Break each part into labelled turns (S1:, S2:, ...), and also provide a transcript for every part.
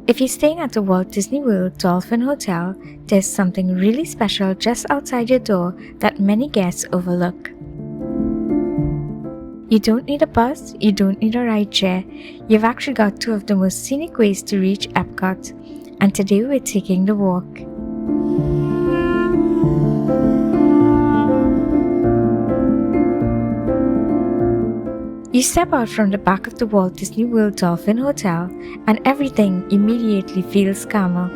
S1: If you're staying at the Walt Disney World Dolphin Hotel, there's something really special just outside your door that many guests overlook. You don't need a bus, you don't need a rideshare, you've actually got two of the most scenic ways to reach EPCOT, and today we're taking the walk. You step out from the back of the Walt Disney World Dolphin Hotel and everything immediately feels calmer.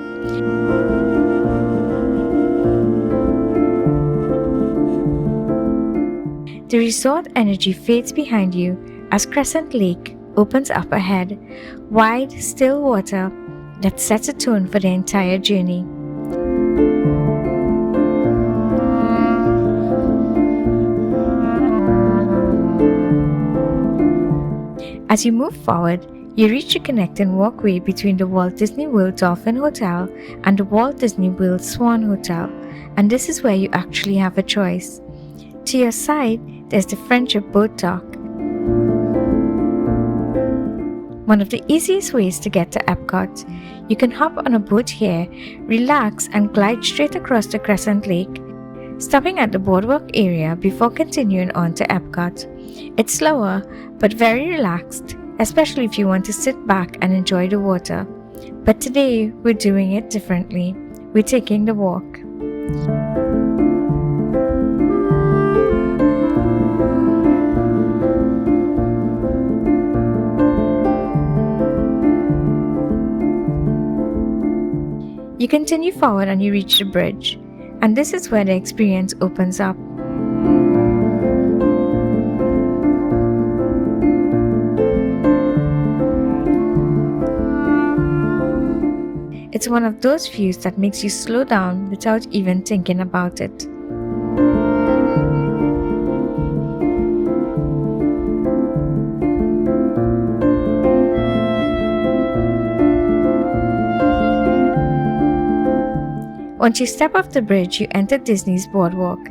S1: The resort energy fades behind you as Crescent Lake opens up ahead, wide, still water that sets a tone for the entire journey. As you move forward, you reach a connecting walkway between the Walt Disney World Dolphin Hotel and the Walt Disney World Swan Hotel, and this is where you actually have a choice. To your side, there's the Friendship Boat Dock. One of the easiest ways to get to EPCOT. You can hop on a boat here, relax and glide straight across the Crescent Lake, stopping at the BoardWalk area before continuing on to EPCOT. It's slower, but very relaxed, especially if you want to sit back and enjoy the water. But today, we're doing it differently. We're taking the walk. You continue forward and you reach the bridge, and this is where the experience opens up. It's one of those views that makes you slow down without even thinking about it. Once you step off the bridge, you enter Disney's BoardWalk.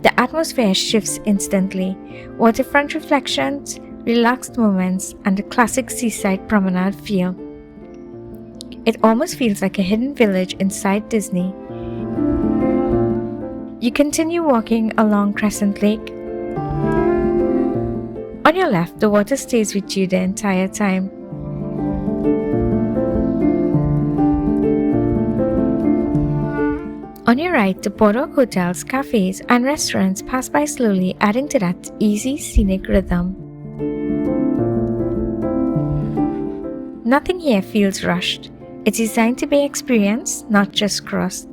S1: The atmosphere shifts instantly. Waterfront reflections, relaxed moments, and the classic seaside promenade feel. It almost feels like a hidden village inside Disney. You continue walking along Crescent Lake. On your left, the water stays with you the entire time. On your right, the BoardWalk hotels, cafes, and restaurants pass by slowly, adding to that easy, scenic rhythm. Nothing here feels rushed. It's designed to be experienced, not just crossed.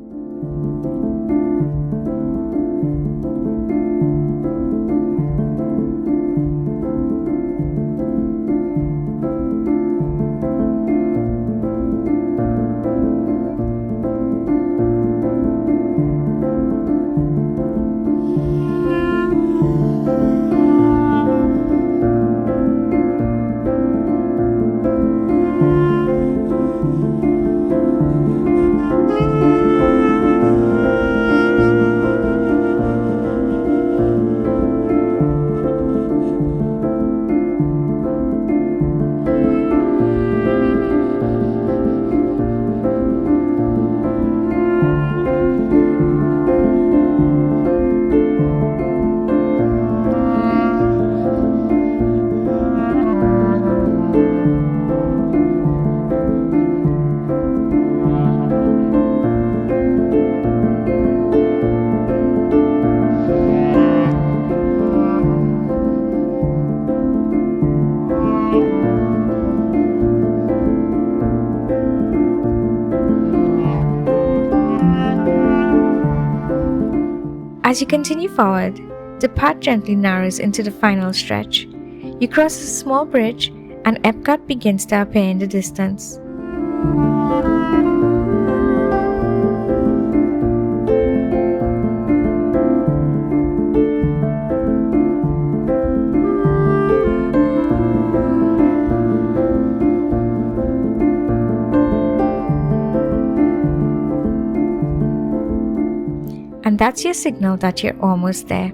S1: As you continue forward, the path gently narrows into the final stretch. You cross a small bridge and EPCOT begins to appear in the distance. and that's your signal that you're almost there.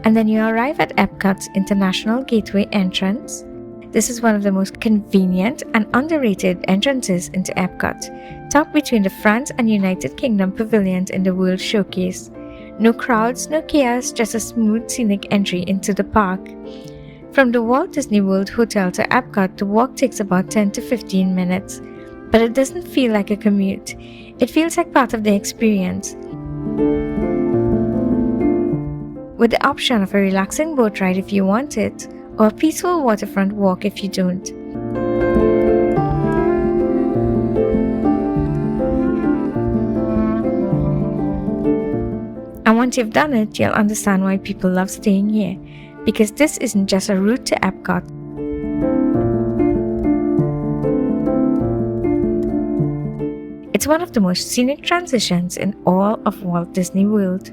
S1: And then you arrive at EPCOT's International Gateway entrance. This is one of the most convenient and underrated entrances into EPCOT, tucked between the France and United Kingdom pavilions in the World Showcase. No crowds, no chaos, just a smooth scenic entry into the park. From the Walt Disney World Hotel to EPCOT, the walk takes about 10 to 15 minutes, but it doesn't feel like a commute. It feels like part of the experience, with the option of a relaxing boat ride if you want it, or a peaceful waterfront walk if you don't. And once you've done it, you'll understand why people love staying here, because this isn't just a route to EPCOT. It's one of the most scenic transitions in all of Walt Disney World.